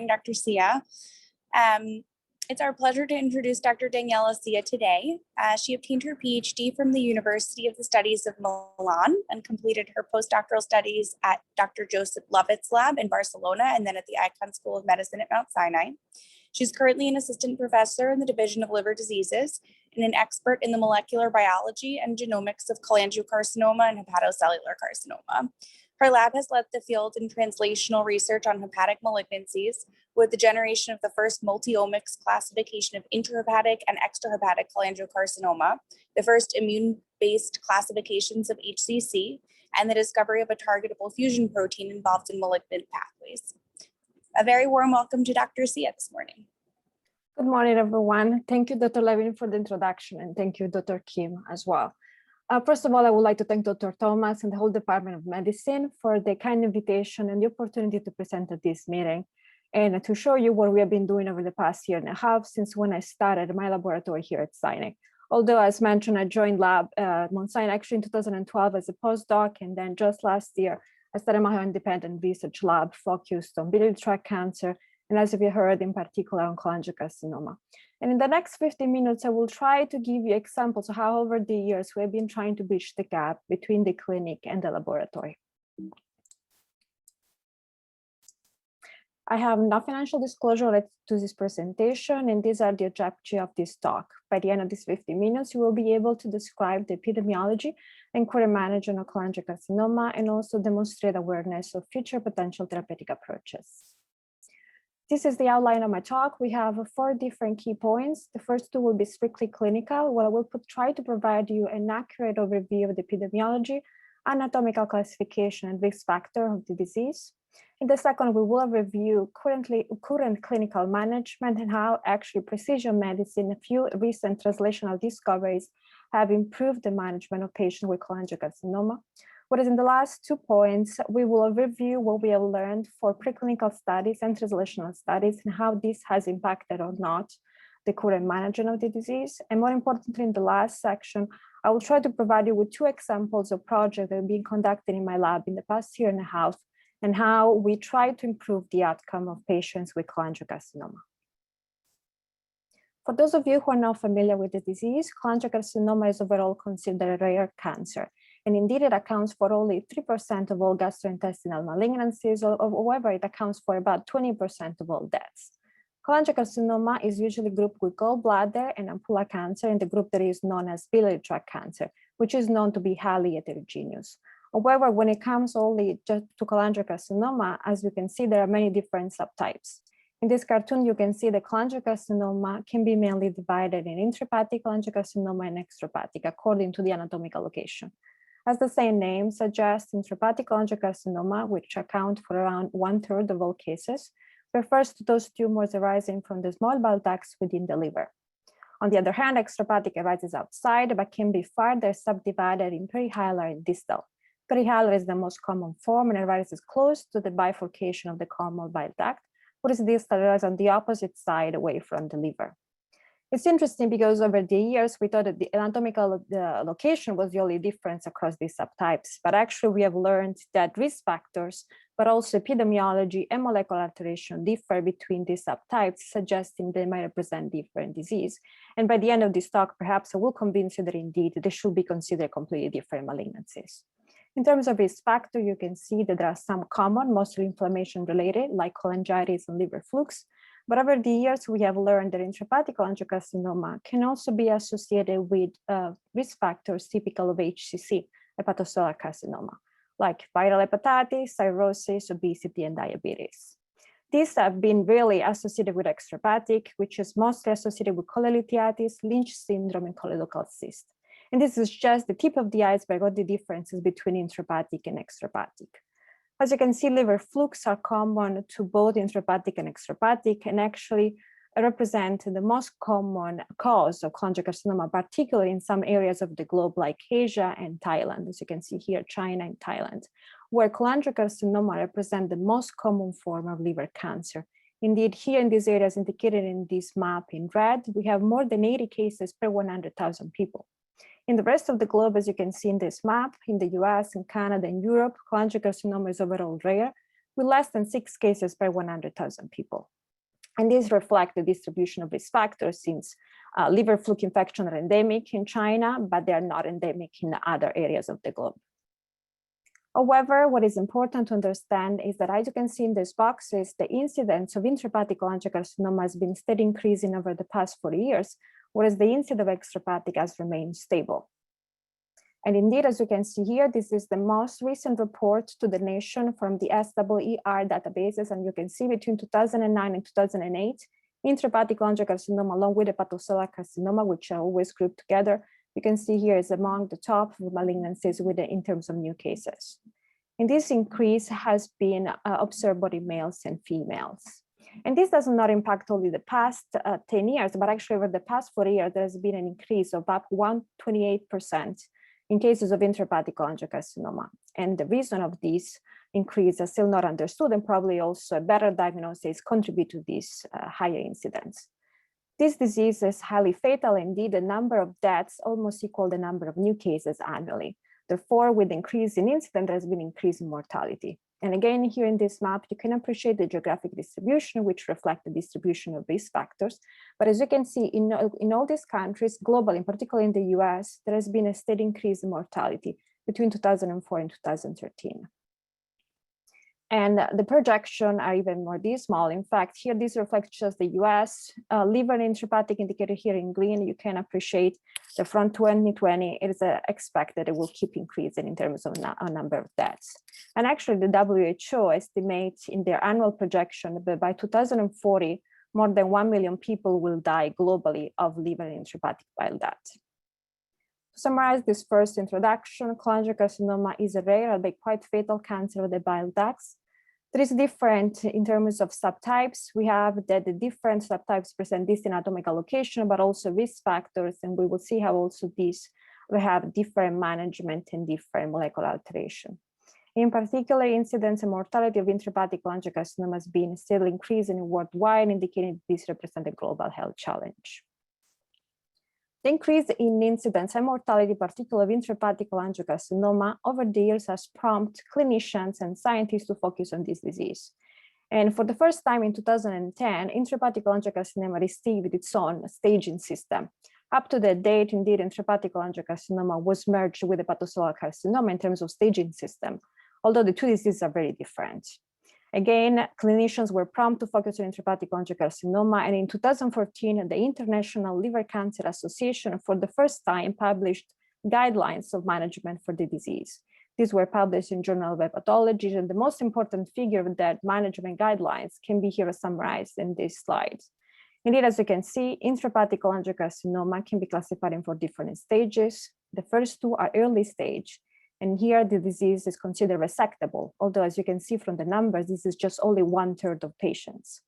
Dr. Sia. It's our pleasure to introduce Dr. Daniela Sia today. She obtained her PhD from the University of the Studies of Milan and completed her postdoctoral studies at Dr. Joseph Lovett's lab in Barcelona and then at the Icahn School of Medicine at Mount Sinai. She's currently an assistant professor in the Division of Liver Diseases and an expert in the molecular biology and genomics of cholangiocarcinoma and hepatocellular carcinoma. Her lab has led the field in translational research on hepatic malignancies with the generation of the first multi-omics classification of intrahepatic and extrahepatic cholangiocarcinoma, the first immune-based classifications of HCC, and the discovery of a targetable fusion protein involved in malignant pathways. A very warm welcome to Dr. Sia this morning. Good morning, everyone. Thank you, Dr. Levin, for the introduction, and thank you, Dr. Kim, as well. First of all, I would like to thank Dr. Thomas and the whole Department of Medicine for the kind invitation and the opportunity to present at this meeting and to show you what we have been doing over the past year and a half since when I started my laboratory here at Sinai. Although, as mentioned, I joined lab Mount Sinai actually in 2012 as a postdoc, and then just last year, I started my own independent research lab focused on biliary tract cancer, and as we heard, in particular on cholangiocarcinoma. And in the next 15 minutes, I will try to give you examples of how over the years we have been trying to bridge the gap between the clinic and the laboratory. I have no financial disclosure related to this presentation, and these are the objectives of this talk. By the end of these 15 minutes, you will be able to describe the epidemiology and current management of cholangiocarcinoma and also demonstrate awareness of future potential therapeutic approaches. This is the outline of my talk. We have 4 different key points. The first 2 will be strictly clinical, where I will try to provide you an accurate overview of the epidemiology, anatomical classification, and risk factor of the disease. In the second, we will review current clinical management and how actually precision medicine, a few recent translational discoveries have improved the management of patients with cholangiocarcinoma. Whereas in the last 2 points, we will review what we have learned for preclinical studies and translational studies and how this has impacted or not the current management of the disease. And more importantly, in the last section, I will try to provide you with 2 examples of projects that have been conducted in my lab in the past year and a half and how we try to improve the outcome of patients with cholangiocarcinoma. For those of you who are not familiar with the disease, cholangiocarcinoma is overall considered a rare cancer. And indeed, it accounts for only 3% of all gastrointestinal malignancies, however, it accounts for about 20% of all deaths. Cholangiocarcinoma is usually grouped with gallbladder and ampulla cancer in the group that is known as biliary tract cancer, which is known to be highly heterogeneous. However, when it comes only just to cholangiocarcinoma, as you can see, there are many different subtypes. In this cartoon, you can see the cholangiocarcinoma can be mainly divided in intrahepatic cholangiocarcinoma and extrahepatic according to the anatomical location. As the same name suggests, intrahepatic cholangiocarcinoma, which account for around 1/3 of all cases, refers to those tumors arising from the small bile ducts within the liver. On the other hand, extrahepatic arises outside, but can be further subdivided in perihilar and distal. Perihilar is the most common form and arises close to the bifurcation of the common bile duct, whereas distal arises on the opposite side away from the liver. It's interesting because over the years, we thought that the anatomical location was the only difference across these subtypes, but actually we have learned that risk factors, but also epidemiology and molecular alteration differ between these subtypes, suggesting they might represent different disease. And by the end of this talk, perhaps I will convince you that indeed they should be considered completely different malignancies. In terms of risk factor, you can see that there are some common, mostly inflammation related, like cholangitis and liver flukes. But over the years, we have learned that intrahepatic cholangiocarcinoma can also be associated with risk factors typical of HCC, hepatocellular carcinoma, like viral hepatitis, cirrhosis, obesity, and diabetes. These have been really associated with extrahepatic, which is mostly associated with cholelithiasis, Lynch syndrome, and choledochal cyst. And this is just the tip of the iceberg of the differences between intrahepatic and extrahepatic. As you can see, liver flukes are common to both intrahepatic and extrahepatic and actually represent the most common cause of cholangiocarcinoma, particularly in some areas of the globe like Asia and Thailand, as you can see here, China and Thailand, where cholangiocarcinoma represent the most common form of liver cancer. Indeed, here in these areas indicated in this map in red, we have more than 80 cases per 100,000 people. In the rest of the globe, as you can see in this map, in the US and Canada and Europe, cholangiocarcinoma is overall rare, with less than 6 cases per 100,000 people. And these reflect the distribution of risk factors, since liver fluke infection are endemic in China, but they are not endemic in other areas of the globe. However, what is important to understand is that, as you can see in these boxes, the incidence of intrahepatic cholangiocarcinoma has been steadily increasing over the past 40 years, whereas the incidence of extrahepatic has remained stable. And indeed, as you can see here, this is the most recent report to the nation from the SEER databases. And you can see between 2009 and 2008, intrahepatic cholangiocarcinoma, along with hepatocellular carcinoma, which are always grouped together, you can see here is among the top malignancies in terms of new cases. And this increase has been observed both in males and females. And this does not impact only the past 10 years, but actually over the past 4 years, there has been an increase of up 128% in cases of intrahepatic cholangiocarcinoma. And the reason of this increase is still not understood, and probably also a better diagnosis contribute to this higher incidence. This disease is highly fatal. Indeed, the number of deaths almost equal the number of new cases annually. Therefore, with increase in incidence, there has been increase in mortality. And again, here in this map, you can appreciate the geographic distribution, which reflect the distribution of risk factors. But as you can see, in all these countries, globally, particularly in the US, there has been a steady increase in mortality between 2004 and 2013. And the projection are even more dismal. In fact, here this reflects just the US liver intrahepatic indicated here in green. You can appreciate that from 2020, it is expected it will keep increasing in terms of a number of deaths. And actually the WHO estimates in their annual projection that by 2040, more than 1 million people will die globally of liver intrahepatic bile duct. To summarize this first introduction, cholangiocarcinoma is a rare but quite fatal cancer of the bile ducts. There is different in terms of subtypes. We have that the different subtypes present this anatomical location, but also risk factors, and we will see how also these will have different management and different molecular alteration. In particular, incidence and mortality of intrahepatic cholangiocarcinoma has been still increasing worldwide, indicating this represents a global health challenge. The increase in incidence and mortality, particularly of intrahepatic cholangiocarcinoma, over the years has prompted clinicians and scientists to focus on this disease. And for the first time in 2010, intrahepatic cholangiocarcinoma received its own staging system. Up to that date, indeed, intrahepatic cholangiocarcinoma was merged with hepatocellular carcinoma in terms of staging system, although the two diseases are very different. Again, clinicians were prompt to focus on intrahepatic cholangiocarcinoma, and in 2014, the International Liver Cancer Association for the first time published guidelines of management for the disease. These were published in Journal of Hepatology, and the most important figure of that management guidelines can be here summarized in these slides. Indeed, as you can see, intrahepatic cholangiocarcinoma can be classified in 4 different stages. The first 2 are early stage, and here the disease is considered resectable, although as you can see from the numbers, this is just only 1/3 of patients.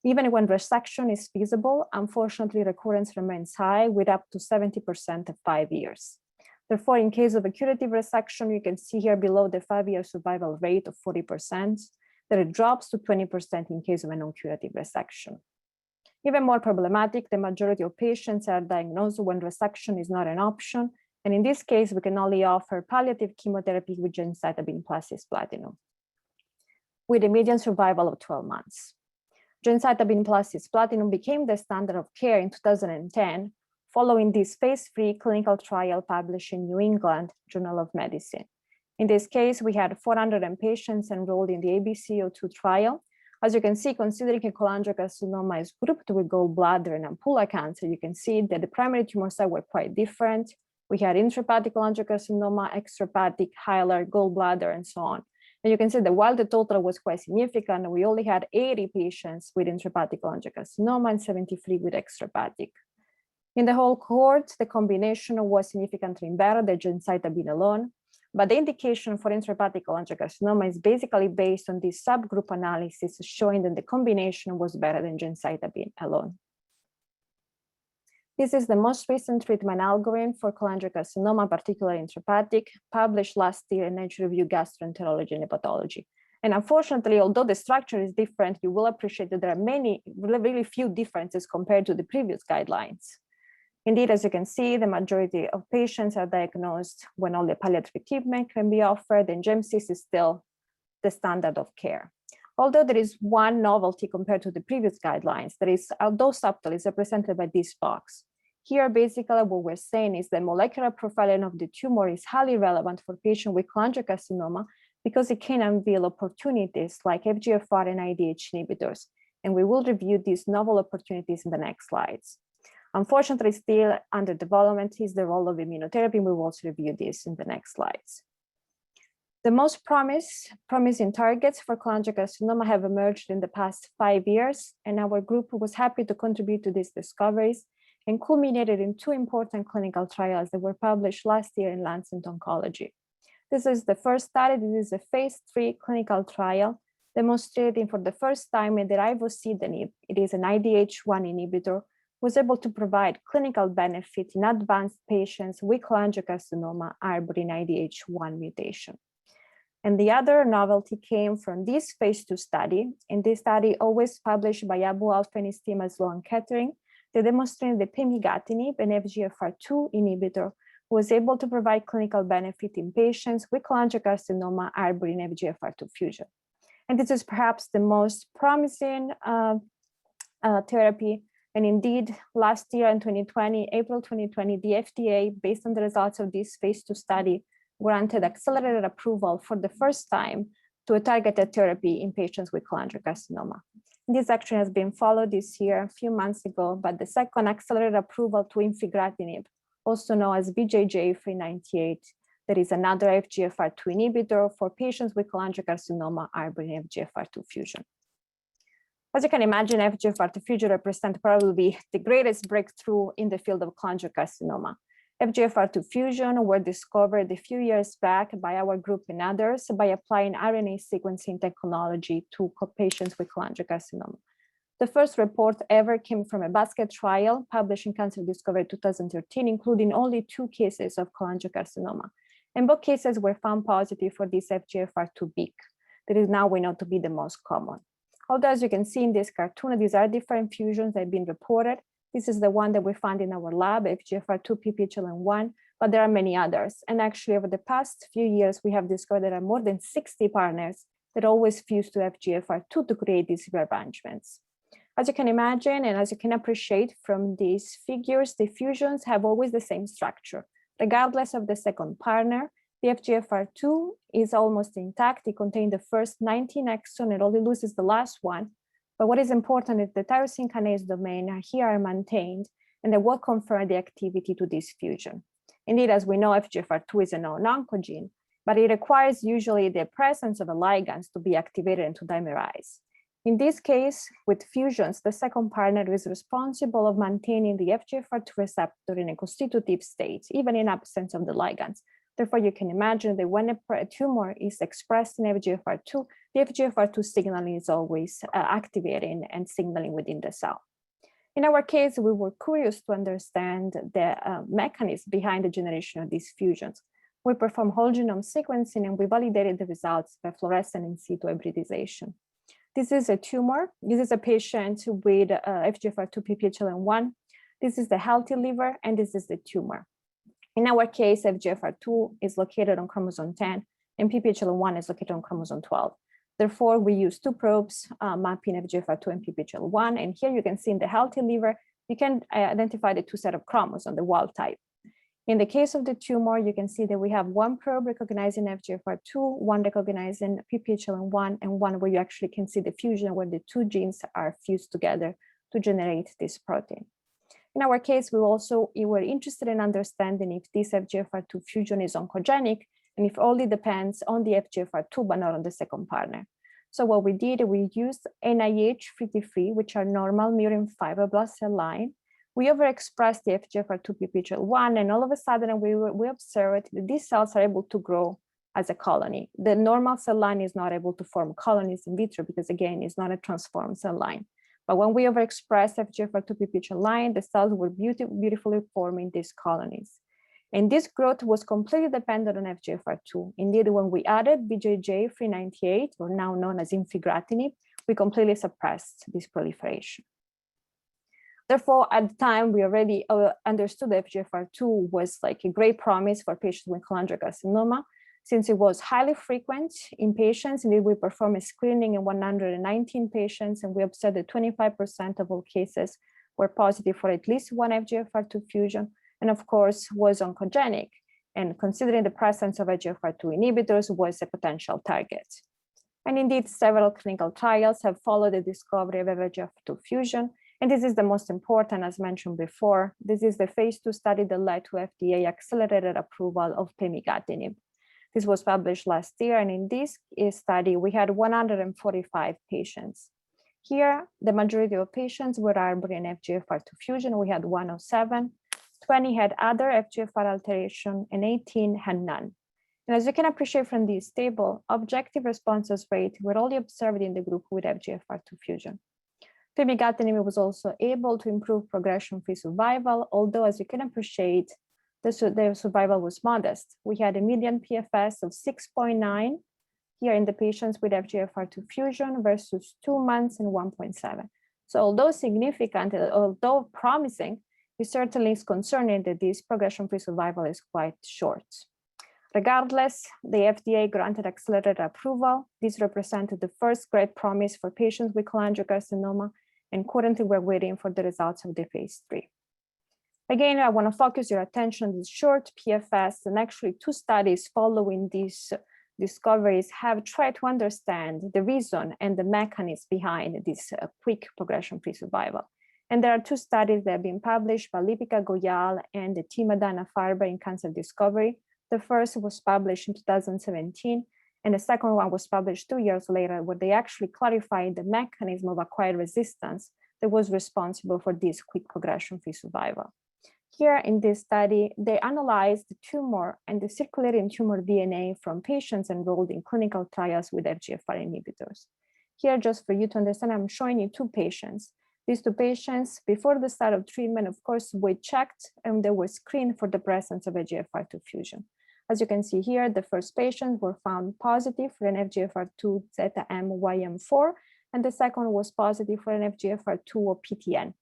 Even when resection is feasible, unfortunately, recurrence remains high with up to 70% at 5 years. Therefore, in case of a curative resection, you can see here below the 5-year survival rate of 40%, that it drops to 20% in case of a non-curative resection. Even more problematic, the majority of patients are diagnosed when resection is not an option, and in this case, we can only offer palliative chemotherapy with gemcitabine plus cisplatin, with a median survival of 12 months. Gemcitabine plus cisplatin became the standard of care in 2010, following this phase 3 clinical trial published in New England Journal of Medicine. In this case, we had 400 patients enrolled in the ABC02 trial. As you can see, considering a cholangiocarcinoma is grouped with gallbladder and ampulla cancer, you can see that the primary tumor sites were quite different. We had intrahepatic cholangiocarcinoma, extrahepatic, hilar, gallbladder, and so on. And you can see that while the total was quite significant, we only had 80 patients with intrahepatic cholangiocarcinoma and 73 with extrahepatic. In the whole cohort, the combination was significantly better than gemcitabine alone, but the indication for intrahepatic cholangiocarcinoma is basically based on this subgroup analysis showing that the combination was better than gemcitabine alone. This is the most recent treatment algorithm for cholangiocarcinoma, particularly intrahepatic, published last year in Nature Review Gastroenterology and Hepatology. And unfortunately, although the structure is different, you will appreciate that there are really few differences compared to the previous guidelines. Indeed, as you can see, the majority of patients are diagnosed when only palliative treatment can be offered, and GemCis is still the standard of care. Although there is one novelty compared to the previous guidelines, that is, although subtle is represented by this box. Here, basically, what we're saying is the molecular profiling of the tumor is highly relevant for patients with cholangiocarcinoma because it can unveil opportunities like FGFR and IDH inhibitors. And we will review these novel opportunities in the next slides. Unfortunately, still under development is the role of immunotherapy. We will also review this in the next slides. The most promising targets for cholangiocarcinoma have emerged in the past 5 years, and our group was happy to contribute to these discoveries and culminated in 2 important clinical trials that were published last year in Lancet Oncology. This is the first study. This is a phase 3 clinical trial demonstrating for the first time that ivosidenib, it is an IDH1 inhibitor, was able to provide clinical benefit in advanced patients with cholangiocarcinoma harboring IDH1 mutation. And the other novelty came from this phase 2 study. In this study, always published by Abu Alfa and his team at Sloan Kettering, they demonstrated that pemigatinib, an FGFR2 inhibitor, was able to provide clinical benefit in patients with cholangiocarcinoma harboring FGFR2 fusion. And this is perhaps the most promising therapy. And indeed, last year in 2020, April 2020, the FDA, based on the results of this phase 2 study, granted accelerated approval for the first time to a targeted therapy in patients with cholangiocarcinoma. This action has been followed this year, a few months ago, by the second accelerated approval to infigratinib, also known as BJJ398. That is another FGFR2 inhibitor for patients with cholangiocarcinoma harboring FGFR2 fusion. As you can imagine, FGFR2 fusion represents probably the greatest breakthrough in the field of cholangiocarcinoma. FGFR2 fusion were discovered a few years back by our group and others by applying RNA sequencing technology to patients with cholangiocarcinoma. The first report ever came from a basket trial published in Cancer Discovery 2013, including only 2 cases of cholangiocarcinoma. And both cases were found positive for this FGFR2 beak, that is now we know to be the most common. Although, as you can see in this cartoon, these are different fusions that have been reported. This is the one that we found in our lab, FGFR2 PPHLN1, but there are many others. And actually, over the past few years, we have discovered there are more than 60 partners that always fuse to FGFR2 to create these rearrangements. As you can imagine, and as you can appreciate from these figures, the fusions have always the same structure. Regardless of the second partner, the FGFR2 is almost intact. It contains the first 19 exons and only loses the last one. But what is important is the tyrosine kinase domain here are maintained, and they will confer the activity to this fusion. Indeed, as we know, FGFR2 is a known oncogene, but it requires usually the presence of a ligand to be activated and to dimerize. In this case, with fusions, the second partner is responsible of maintaining the FGFR2 receptor in a constitutive state, even in absence of the ligands. Therefore, you can imagine that when a tumor is expressed in FGFR2, the FGFR2 signaling is always activating and signaling within the cell. In our case, we were curious to understand the mechanism behind the generation of these fusions. We performed whole genome sequencing and we validated the results by fluorescent in situ hybridization. This is a tumor. This is a patient with FGFR2 PPHLN1. This is the healthy liver, and this is the tumor. In our case, FGFR2 is located on chromosome 10, and PPHLN1 is located on chromosome 12. Therefore, we use 2 probes mapping FGFR2 and PPHLN1, and here you can see in the healthy liver, you can identify the 2 sets of chromosomes, the wild type. In the case of the tumor, you can see that we have 1 probe recognizing FGFR2, 1 recognizing PPHLN1, and 1 where you actually can see the fusion where the 2 genes are fused together to generate this protein. In our case, we were interested in understanding if this FGFR2 fusion is oncogenic and if only depends on the FGFR2 but not on the second partner. So what we did, we used NIH53, which are normal murine fibroblast cell line. We overexpressed the FGFR2 PPHL1, and all of a sudden we observed that these cells are able to grow as a colony. The normal cell line is not able to form colonies in vitro because, again, it's not a transformed cell line. But when we overexpress FGFR2 PPHL line, the cells were beautifully forming these colonies. And this growth was completely dependent on FGFR2. Indeed, when we added BJJ398, or now known as infigratinib, we completely suppressed this proliferation. Therefore, at the time, we already understood that FGFR2 was like a great promise for patients with cholangiocarcinoma. Since it was highly frequent in patients, and we performed a screening in 119 patients, and we observed that 25% of all cases were positive for at least one FGFR2 fusion, and of course was oncogenic, and considering the presence of FGFR2 inhibitors was a potential target. And indeed, several clinical trials have followed the discovery of FGFR2 fusion, and this is the most important, as mentioned before. This is the phase 2 study that led to FDA accelerated approval of pemigatinib. This was published last year, and in this study, we had 145 patients. Here, the majority of patients were harboring FGFR2 fusion. We had 107, 20 had other FGFR alteration, and 18 had none. And as you can appreciate from this table, objective responses rate were only observed in the group with FGFR2 fusion. Pemigatinib was also able to improve progression-free survival, although as you can appreciate, the survival was modest. We had a median PFS of 6.9 here in the patients with FGFR2 fusion versus 2 months and 1.7. So although significant, although promising, it certainly is concerning that this progression-free survival is quite short. Regardless, the FDA granted accelerated approval. This represented the first great promise for patients with cholangiocarcinoma, and currently we're waiting for the results of the phase 3. Again, I want to focus your attention on this short PFS, and actually 2 studies following these discoveries have tried to understand the reason and the mechanism behind this quick progression-free survival. And there are 2 studies that have been published by Lipika Goyal and the team at Dana-Farber in Cancer Discovery. The first was published in 2017, and the second one was published 2 years later, where they actually clarified the mechanism of acquired resistance that was responsible for this quick progression-free survival. Here in this study, they analyzed the tumor and the circulating tumor DNA from patients enrolled in clinical trials with FGFR inhibitors. Here, just for you to understand, I'm showing you 2 patients. These 2 patients, before the start of treatment, of course, we checked and they were screened for the presence of FGFR2 fusion. As you can see here, the first patients were found positive for an FGFR2 ZM-YM4, and the second was positive for an FGFR2 or PTN.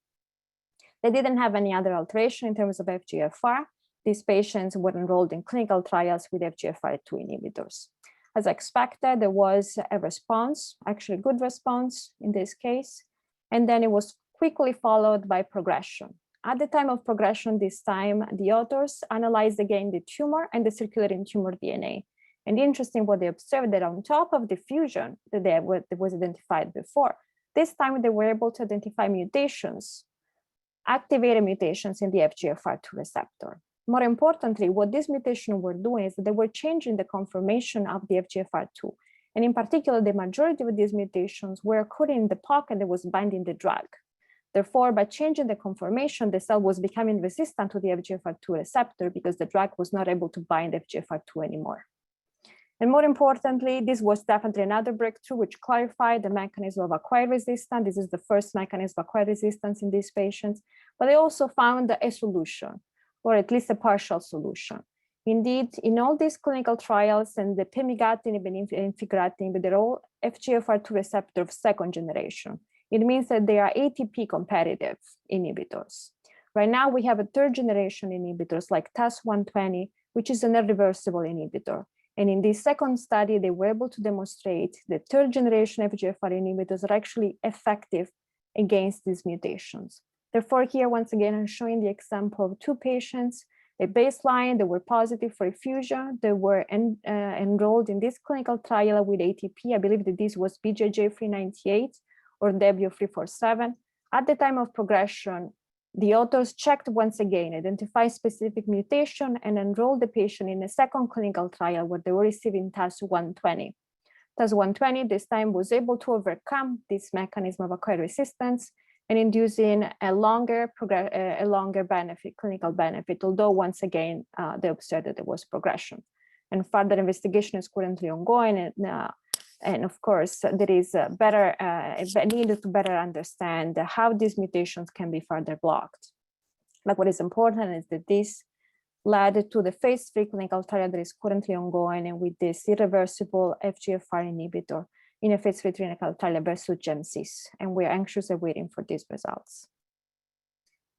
They didn't have any other alteration in terms of FGFR. These patients were enrolled in clinical trials with FGFR2 inhibitors. As expected, there was a response, actually a good response in this case, and then it was quickly followed by progression. At the time of progression, this time, the authors analyzed again the tumor and the circulating tumor DNA. And interesting what they observed that on top of the fusion that was identified before, this time they were able to identify mutations, activated mutations in the FGFR2 receptor. More importantly, what these mutations were doing is that they were changing the conformation of the FGFR2. And in particular, the majority of these mutations were occurring in the pocket that was binding the drug. Therefore, by changing the conformation, the cell was becoming resistant to the FGFR2 receptor because the drug was not able to bind FGFR2 anymore. And more importantly, this was definitely another breakthrough which clarified the mechanism of acquired resistance. This is the first mechanism of acquired resistance in these patients, but they also found a solution, or at least a partial solution. Indeed, in all these clinical trials, and the pemigatinib and infigratinib, they're all FGFR2 receptor of 2nd generation. It means that they are ATP competitive inhibitors. Right now, we have a 3rd generation inhibitors like TAS120, which is an irreversible inhibitor. And in this second study, they were able to demonstrate that 3rd generation FGFR inhibitors are actually effective against these mutations. Therefore, here, once again, I'm showing the example of 2 patients, a baseline that were positive for fusion. They were enrolled in this clinical trial with ATP. I believe that this was BJJ398 or W347. At the time of progression, the authors checked once again, identified specific mutation, and enrolled the patient in a second clinical trial where they were receiving TAS120. TAS120 this time was able to overcome this mechanism of acquired resistance and inducing a longer benefit, clinical benefit, although once again, they observed that there was progression. And further investigation is currently ongoing, and of course, there is a need to better understand how these mutations can be further blocked. But what is important is that this led to the phase 3 clinical trial that is currently ongoing, and with this irreversible FGFR inhibitor in a phase 3 clinical trial versus GemCis, and we're anxiously waiting for these results.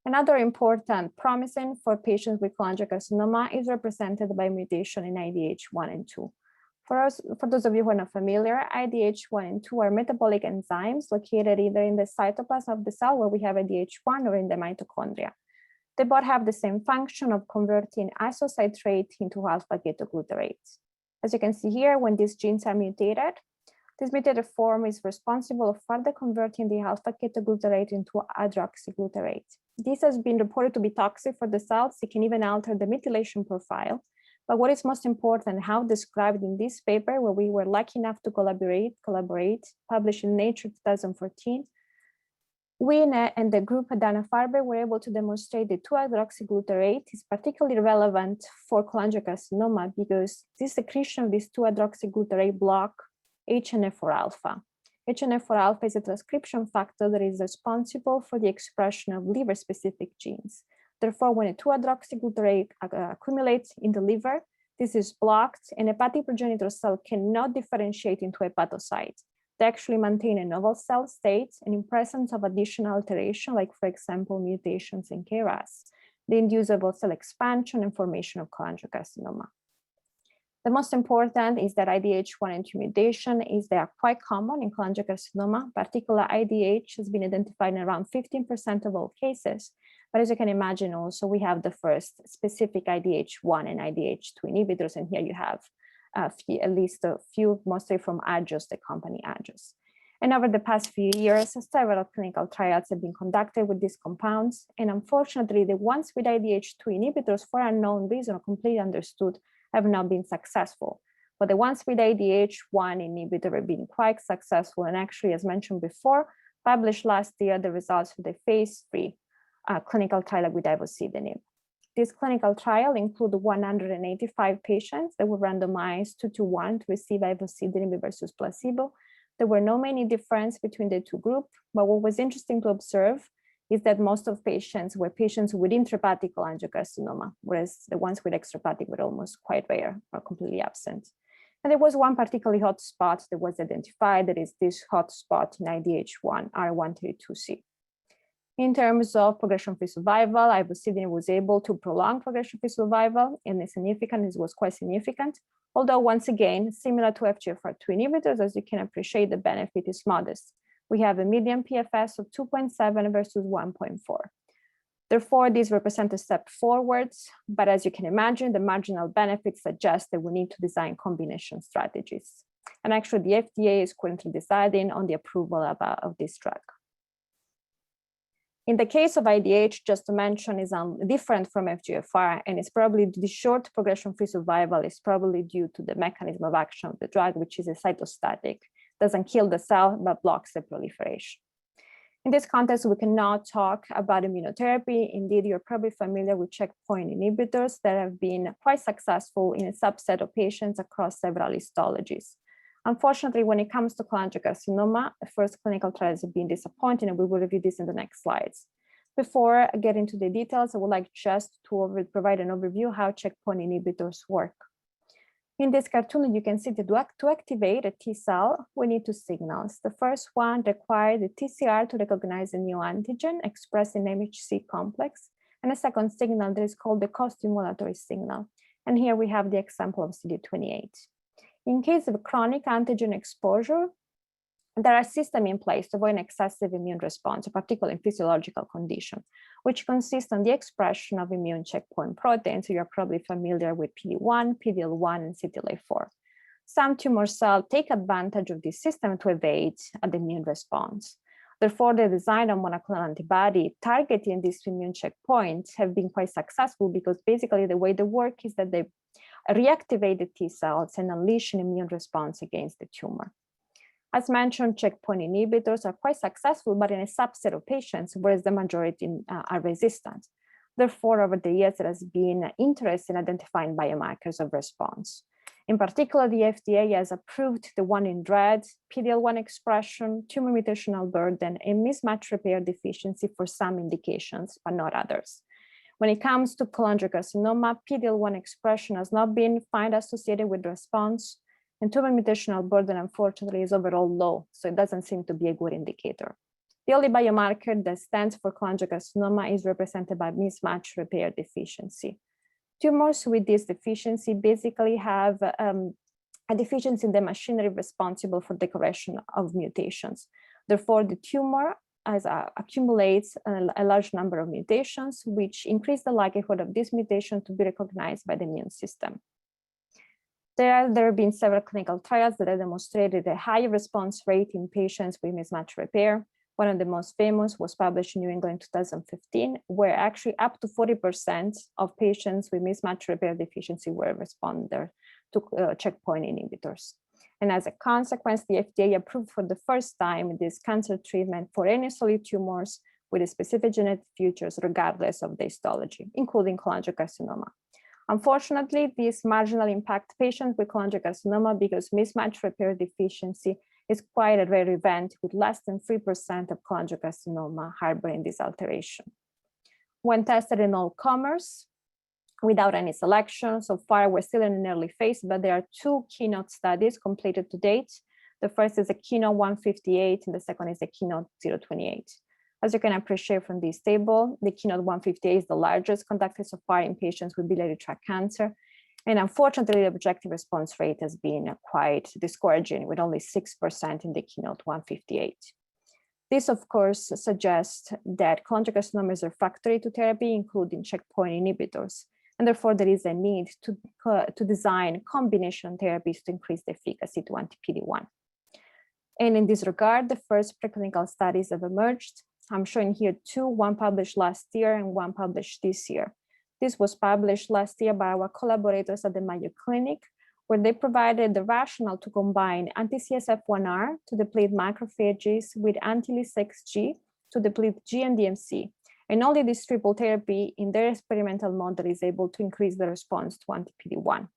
Another important promising for patients with cholangiocarcinoma is represented by mutation in IDH1 and 2. For those of you who are not familiar, IDH1 and 2 are metabolic enzymes located either in the cytoplasm of the cell where we have IDH1 or in the mitochondria. They both have the same function of converting isocitrate into alpha-ketoglutarate. As you can see here, when these genes are mutated, this mutated form is responsible for further converting the alpha-ketoglutarate into hydroxyglutarate. This has been reported to be toxic for the cells. It can even alter the methylation profile. But what is most important, how described in this paper, where we were lucky enough to collaborate, published in Nature 2014, we and the group at Dana-Farber were able to demonstrate that 2-hydroxyglutarate is particularly relevant for cholangiocarcinoma because this secretion of this 2-hydroxyglutarate block HNF4 alpha. HNF4 alpha is a transcription factor that is responsible for the expression of liver-specific genes. Therefore, when a 2-hydroxyglutarate accumulates in the liver, this is blocked, and hepatic progenitor cell cannot differentiate into hepatocytes. They actually maintain a novel cell state, and in presence of additional alteration, like for example, mutations in KRAS, they induce both cell expansion and formation of cholangiocarcinoma. The most important is that IDH1 and 2 mutation they are quite common in cholangiocarcinoma. Particular IDH has been identified in around 15% of all cases. But as you can imagine, also we have the first specific IDH1 and IDH2 inhibitors, and here you have at least a few, mostly from Agios, the company Agios. And over the past few years, several clinical trials have been conducted with these compounds. And unfortunately, the ones with IDH2 inhibitors, for unknown reason or completely understood, have not been successful. But the ones with IDH1 inhibitor have been quite successful. And actually, as mentioned before, published last year the results of the phase 3 clinical trial with ivosidenib. This clinical trial included 185 patients that were randomized 2-to-1 to receive ivosidenib versus placebo. There were no many difference between the two groups, but what was interesting to observe is that most of patients were patients with intrahepatic cholangiocarcinoma, whereas the ones with extrahepatic were almost quite rare or completely absent. And there was one particularly hot spot that was identified, that is this hot spot in IDH1, R132C. In terms of progression-free survival, ivosidenib was able to prolong progression-free survival, and it was quite significant. Although once again, similar to FGFR2 inhibitors, as you can appreciate, the benefit is modest. We have a median PFS of 2.7 versus 1.4. Therefore, these represent a step forwards, but as you can imagine, the marginal benefits suggest that we need to design combination strategies. And actually, the FDA is currently deciding on the approval of this drug. In the case of IDH, just to mention, is different from FGFR, and it's probably the short progression-free survival is probably due to the mechanism of action of the drug, which is a cytostatic, doesn't kill the cell, but blocks the proliferation. In this context, we cannot talk about immunotherapy. Indeed, you're probably familiar with checkpoint inhibitors that have been quite successful in a subset of patients across several histologies. Unfortunately, when it comes to cholangiocarcinoma, the first clinical trials have been disappointing, and we will review this in the next slides. Before I get into the details, I would like just to provide an overview how checkpoint inhibitors work. In this cartoon, you can see that to activate a T cell, we need two signals. The first one requires the TCR to recognize a neoantigen expressed in MHC complex, and a second signal that is called the co-stimulatory signal. And here we have the example of CD28. In case of chronic antigen exposure, there are systems in place to avoid an excessive immune response, particularly in physiological conditions, which consist on the expression of immune checkpoint proteins. So you're probably familiar with PD-1, PD-L1, and CTLA-4. Some tumor cells take advantage of this system to evade the immune response. Therefore, the design of monoclonal antibody targeting these immune checkpoints have been quite successful because basically the way they work is that they reactivate the T cells and unleash an immune response against the tumor. As mentioned, checkpoint inhibitors are quite successful, but in a subset of patients, whereas the majority are resistant. Therefore, over the years, there has been interest in identifying biomarkers of response. In particular, the FDA has approved the one in red, PD-L1 expression, tumor mutational burden, and mismatch repair deficiency for some indications, but not others. When it comes to cholangiocarcinoma, PD-L1 expression has not been found associated with response, and tumor mutational burden, unfortunately, is overall low, so it doesn't seem to be a good indicator. The only biomarker that stands for cholangiocarcinoma is represented by mismatch repair deficiency. Tumors with this deficiency basically have a deficiency in the machinery responsible for the correction of mutations. Therefore, the tumor accumulates a large number of mutations, which increase the likelihood of this mutation to be recognized by the immune system. There have been several clinical trials that have demonstrated a high response rate in patients with mismatch repair. One of the most famous was published in New England in 2015, where actually up to 40% of patients with mismatch repair deficiency were responders to checkpoint inhibitors. And as a consequence, the FDA approved for the first time this cancer treatment for any solid tumors with a specific genetic features, regardless of the histology, including cholangiocarcinoma. Unfortunately, this marginal impact patients with cholangiocarcinoma because mismatch repair deficiency is quite a rare event, with less than 3% of cholangiocarcinoma harboring this alteration. When tested in all comers, without any selection, so far we're still in an early phase, but there are two keynote studies completed to date. The first is a keynote 158, and the second is a keynote 028. As you can appreciate from this table, the keynote 158 is the largest conducted so far in patients with biliary tract cancer. And unfortunately, the objective response rate has been quite discouraging, with only 6% in the keynote 158. This, of course, suggests that cholangiocarcinoma is refractory to therapy, including checkpoint inhibitors, and therefore there is a need to design combination therapies to increase the efficacy to anti-PD-1. And in this regard, the first preclinical studies have emerged. I'm showing here two, one published last year and one published this year. This was published last year by our collaborators at the Mayo Clinic, where they provided the rationale to combine anti-CSF1R to deplete macrophages with anti-Ly6G to deplete G and DMC. And only this triple therapy in their experimental model is able to increase the response to anti-PD-1.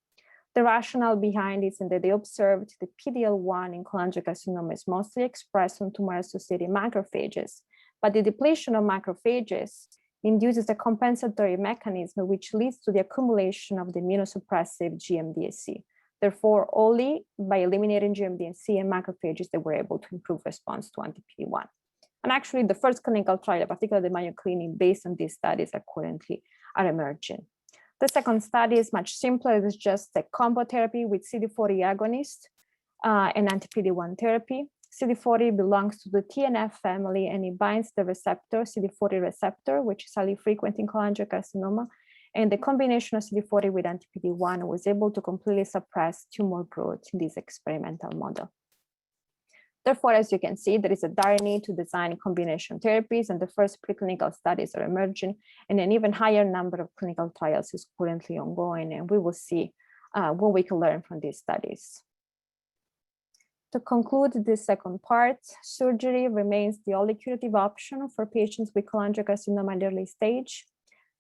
The rationale behind it is that they observed the PD-L1 in cholangiocarcinoma is mostly expressed on tumor-associated macrophages, but the depletion of macrophages induces a compensatory mechanism which leads to the accumulation of the immunosuppressive GM-DSC. Therefore, only by eliminating GM-DSC and macrophages, they were able to improve response to anti-PD-1. And actually, the first clinical trial, particularly the Mayo Clinic, based on these studies are emerging. The second study is much simpler. It is just a combo therapy with CD40 agonist and anti-PD-1 therapy. CD40 belongs to the TNF family, and it binds the receptor, CD40 receptor, which is highly frequent in cholangiocarcinoma. And the combination of CD40 with anti-PD-1 was able to completely suppress tumor growth in this experimental model. Therefore, as you can see, there is a dire need to design combination therapies, and the first preclinical studies are emerging, and an even higher number of clinical trials is currently ongoing, and we will see what we can learn from these studies. To conclude this second part, surgery remains the only curative option for patients with cholangiocarcinoma at early stage.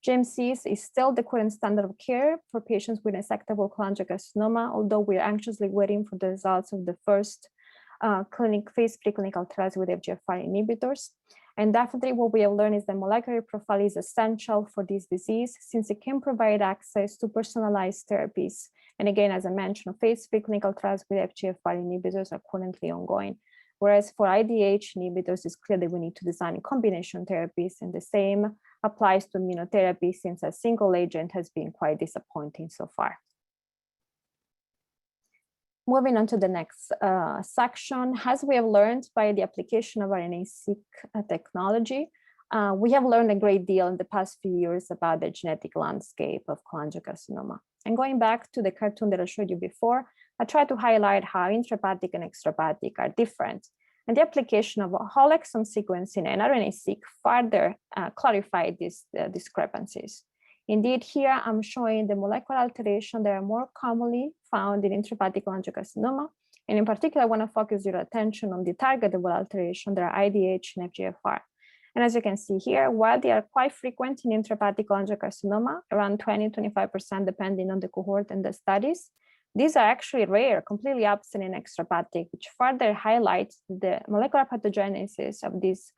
GMCs is still the current standard of care for patients with resectable cholangiocarcinoma, although we're anxiously waiting for the results of the first phase preclinical trials with FGFR inhibitors. And definitely what we have learned is that molecular profile is essential for this disease, since it can provide access to personalized therapies. And again, as I mentioned, phase preclinical trials with FGFR inhibitors are currently ongoing. Whereas for IDH inhibitors, it's clear that we need to design combination therapies, and the same applies to immunotherapy, since a single agent has been quite disappointing so far. Moving on to the next section, as we have learned by the application of RNA-seq technology, we have learned a great deal in the past few years about the genetic landscape of cholangiocarcinoma. And going back to the cartoon that I showed you before, I tried to highlight how intrahepatic and extrahepatic are different. And the application of whole exome sequencing and RNA-seq further clarified these discrepancies. Indeed, here I'm showing the molecular alterations that are more commonly found in intrahepatic cholangiocarcinoma. And in particular, I want to focus your attention on the targetable alteration that are IDH and FGFR. And as you can see here, while they are quite frequent in intrahepatic cholangiocarcinoma, around 20-25% depending on the cohort and the studies, these are actually rare, completely absent in extrahepatic, which further highlights the molecular pathogenesis of these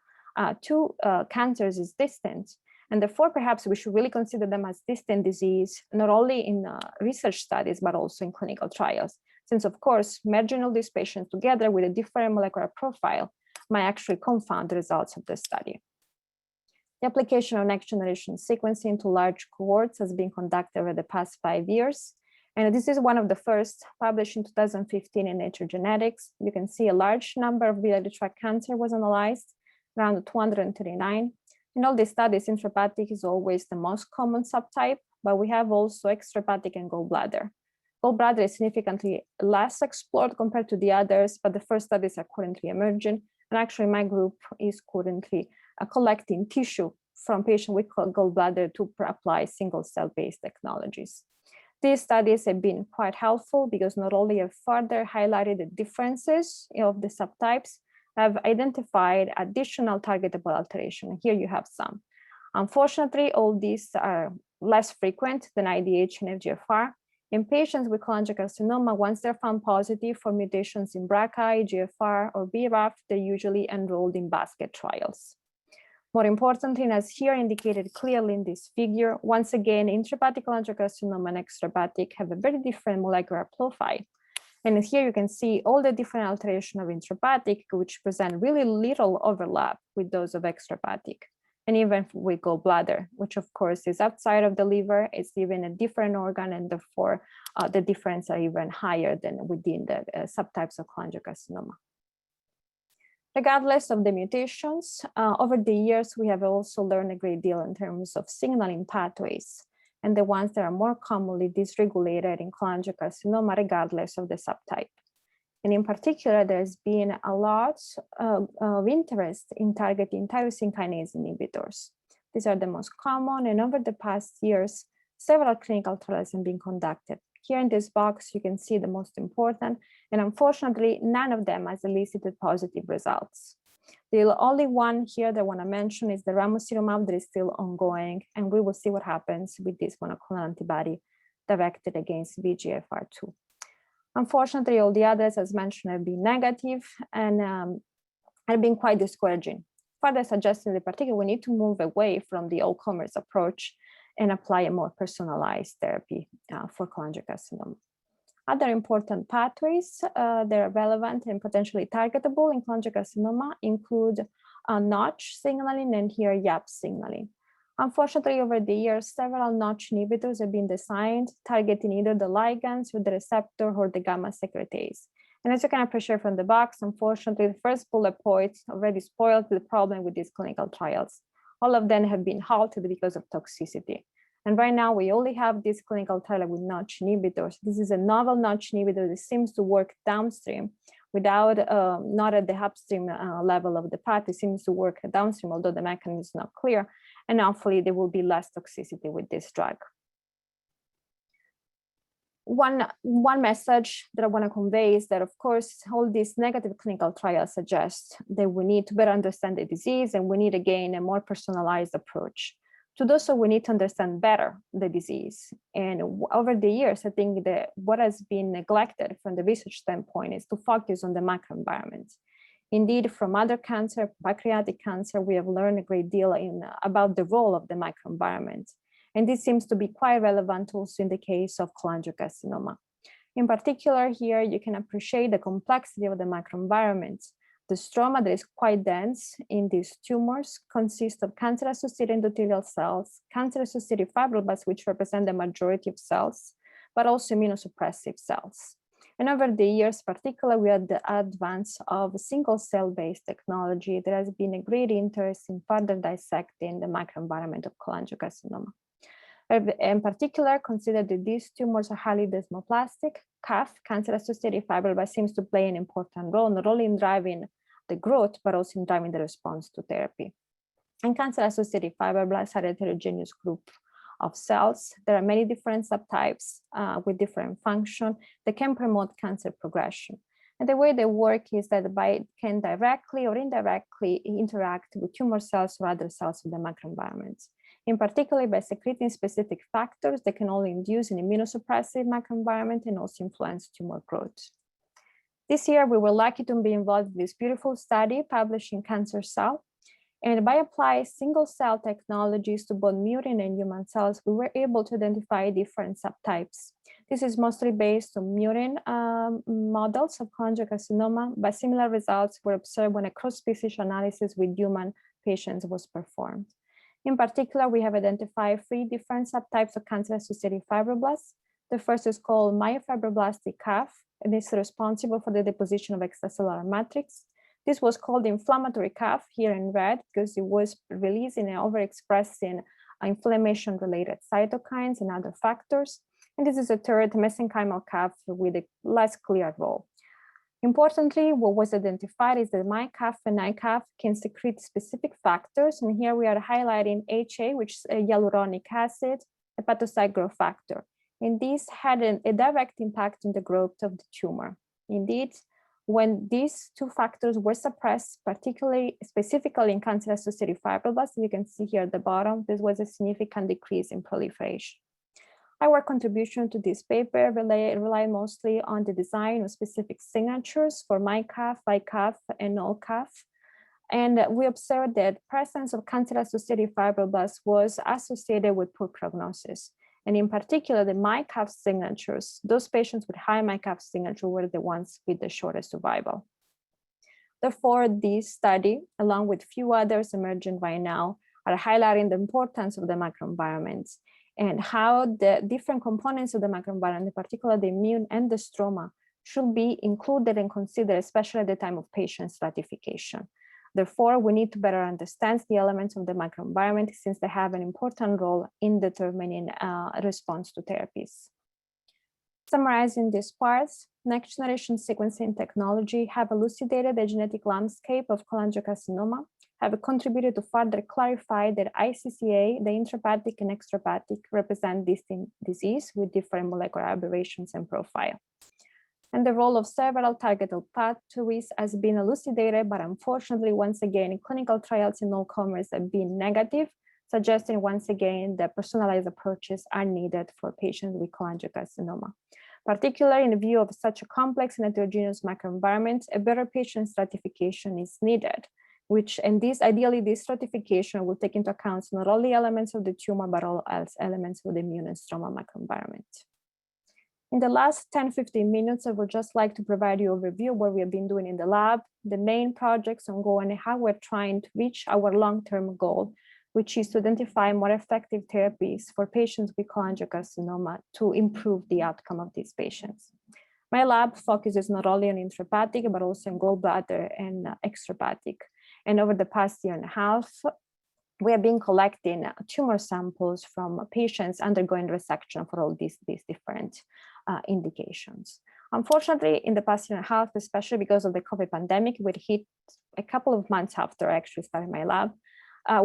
two cancers is distant. And therefore, perhaps we should really consider them as distant disease, not only in research studies, but also in clinical trials. Since, of course, merging all these patients together with a different molecular profile might actually confound the results of the study. The application of next-generation sequencing to large cohorts has been conducted over the past 5 years. And this is one of the first, published in 2015 in Nature Genetics. You can see a large number of biliary tract cancer was analyzed, around 239. In all these studies, intrahepatic is always the most common subtype, but we have also extrahepatic and gallbladder. Gallbladder is significantly less explored compared to the others, but the first studies are currently emerging. And actually my group is currently collecting tissue from patients with gallbladder to apply single cell-based technologies. These studies have been quite helpful because not only have further highlighted the differences of the subtypes, have identified additional targetable alteration. Here you have some. Unfortunately, all these are less frequent than IDH and FGFR. In patients with cholangiocarcinoma, once they're found positive for mutations in BRCA, EGFR, or BRAF, they're usually enrolled in basket trials. More importantly, and as here indicated clearly in this figure, once again, intrahepatic cholangiocarcinoma and extrahepatic have a very different molecular profile. And here you can see all the different alterations of intrahepatic, which present really little overlap with those of extrahepatic, and even with gallbladder, which of course is outside of the liver, it's even a different organ, and therefore the difference are even higher than within the subtypes of cholangiocarcinoma. Regardless of the mutations, over the years, we have also learned a great deal in terms of signaling pathways, and the ones that are more commonly dysregulated in cholangiocarcinoma, regardless of the subtype. And in particular, there's been a lot of interest in targeting tyrosine kinase inhibitors. These are the most common, and over the past years, several clinical trials have been conducted. Here in this box, you can see the most important, and unfortunately, none of them has elicited positive results. The only one here that I want to mention is the ramucirumab that is still ongoing, and we will see what happens with this monoclonal antibody directed against VEGFR2. Unfortunately, all the others, as mentioned, have been negative and have been quite discouraging. Further suggesting in particular, we need to move away from the all-comers approach and apply a more personalized therapy for cholangiocarcinoma. Other important pathways that are relevant and potentially targetable in cholangiocarcinoma include Notch signaling and here YAP signaling. Unfortunately, over the years, several Notch inhibitors have been designed targeting either the ligands or the receptor or the gamma secretase. And as you can appreciate from the box, unfortunately, the first bullet point already spoiled the problem with these clinical trials. All of them have been halted because of toxicity. And right now, we only have this clinical trial with Notch inhibitors. This is a novel Notch inhibitor that seems to work downstream without, not at the upstream level of the path. It seems to work downstream, although the mechanism is not clear. And hopefully there will be less toxicity with this drug. One message that I want to convey is that, of course, all these negative clinical trials suggest that we need to better understand the disease, and we need, again, a more personalized approach. To do so, we need to understand better the disease. And over the years, I think that what has been neglected from the research standpoint is to focus on the microenvironment. Indeed, from other cancer, pancreatic cancer, we have learned a great deal about the role of the microenvironment. And this seems to be quite relevant also in the case of cholangiocarcinoma. In particular, here you can appreciate the complexity of the microenvironment. The stroma that is quite dense in these tumors consists of cancer-associated endothelial cells, cancer-associated fibroblasts, which represent the majority of cells, but also immunosuppressive cells. And over the years, particularly, we had the advance of single cell-based technology. There has been a great interest in further dissecting the microenvironment of cholangiocarcinoma. In particular, consider that these tumors are highly desmoplastic. CAF, cancer-associated fibroblast, seems to play an important role, not only in driving the growth, but also in driving the response to therapy. And cancer-associated fibroblasts are a heterogeneous group of cells. There are many different subtypes with different function that can promote cancer progression. And the way they work is that can directly or indirectly interact with tumor cells or other cells of the microenvironment. In particular, by secreting specific factors that can only induce an immunosuppressive microenvironment and also influence tumor growth. This year, we were lucky to be involved in this beautiful study published in Cancer Cell. And by applying single cell technologies to both murine and human cells, we were able to identify different subtypes This is mostly based on murine models of cholangiocarcinoma, but similar results were observed when a cross-species analysis with human patients was performed. In particular, we have identified 3 different subtypes of cancer-associated fibroblasts. The first is called myofibroblastic CAF, and is responsible for the deposition of extracellular matrix. This was called inflammatory CAF, here in red, because it was releasing and overexpressing inflammation-related cytokines and other factors. And this is a third mesenchymal CAF with a less clear role. Importantly, what was identified is that MyCAF and iCAF can secrete specific factors. And here we are highlighting HA, which is a hyaluronic acid, hepatocyte growth factor. And this had a direct impact on the growth of the tumor. Indeed, when these 2 factors were suppressed, specifically in cancer-associated fibroblasts, you can see here at the bottom, there was a significant decrease in proliferation. Our contribution to this paper relied mostly on the design of specific signatures for MyCAF, iCAF, and AllCAF. And we observed that presence of cancer-associated fibroblasts was associated with poor prognosis. And in particular, the MyCAF signatures, those patients with high MyCAF signature were the ones with the shortest survival. Therefore, this study, along with few others emerging right now, are highlighting the importance of the microenvironments and how the different components of the microenvironment, in particular the immune and the stroma, should be included and considered, especially at the time of patient stratification. Therefore, we need to better understand the elements of the microenvironment since they have an important role in determining response to therapies. Summarizing these parts, next-generation sequencing technology have elucidated the genetic landscape of cholangiocarcinoma, have contributed to further clarify that iCCA, the intrahepatic and extrahepatic, represent distinct disease with different molecular aberrations and profile. And the role of several targeted pathways has been elucidated, but unfortunately, once again, clinical trials in all comers have been negative, suggesting once again that personalized approaches are needed for patients with cholangiocarcinoma. Particularly in view of such a complex and heterogeneous microenvironment, a better patient stratification is needed, ideally this stratification will take into account not only elements of the tumor, but also elements of the immune and stroma microenvironment. In the last 10-15 minutes, I would just like to provide you a review of what we have been doing in the lab, the main projects ongoing, and how we're trying to reach our long-term goal, which is to identify more effective therapies for patients with cholangiocarcinoma to improve the outcome of these patients. My lab focuses not only on intrahepatic, but also on gallbladder and extrahepatic. And over the past year and a half, we have been collecting tumor samples from patients undergoing resection for all these different indications. Unfortunately, in the past year and a half, especially because of the COVID pandemic, which hit a couple of months after I actually started my lab,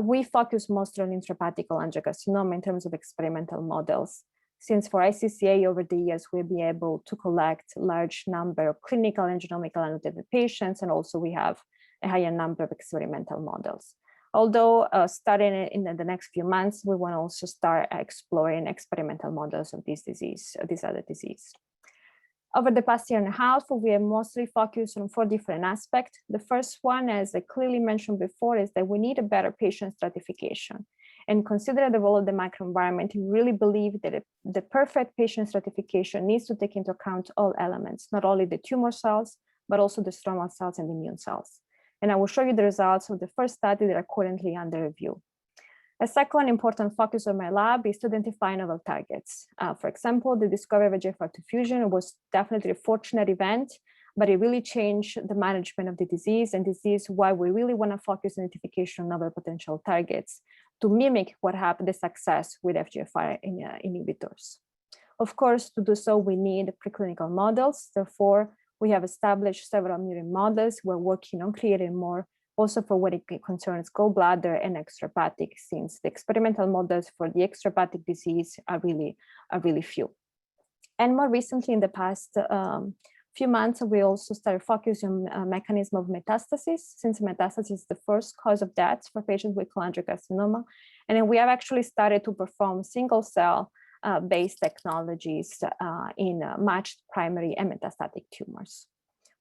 we focus mostly on intrahepatic cholangiocarcinoma in terms of experimental models. Since for iCCA over the years, we'll be able to collect a large number of clinical and genomical annotated patients, and also we have a higher number of experimental models. Although starting in the next few months, we want to also start exploring experimental models of this disease, this other disease. Over the past year and a half, we have mostly focused on 4 different aspects. The first one, as I clearly mentioned before, is that we need a better patient stratification. And considering the role of the microenvironment, we really believe that the perfect patient stratification needs to take into account all elements, not only the tumor cells, but also the stromal cells and the immune cells. And I will show you the results of the first study that are currently under review. A second important focus of my lab is to identify novel targets. For example, the discovery of FGFR2 fusion was definitely a fortunate event, but it really changed the management of the disease. And this is why we really want to focus on identification of novel potential targets to mimic what happened, the success with FGFR inhibitors. Of course, to do so, we need preclinical models. Therefore, we have established several murine models. We're working on creating more also for what it concerns gallbladder and extrahepatic, since the experimental models for the extrahepatic disease are really few. And more recently, in the past few months, we also started focusing on mechanism of metastasis, since metastasis is the first cause of death for patients with cholangiocarcinoma. And then we have actually started to perform single cell based technologies in matched primary and metastatic tumors.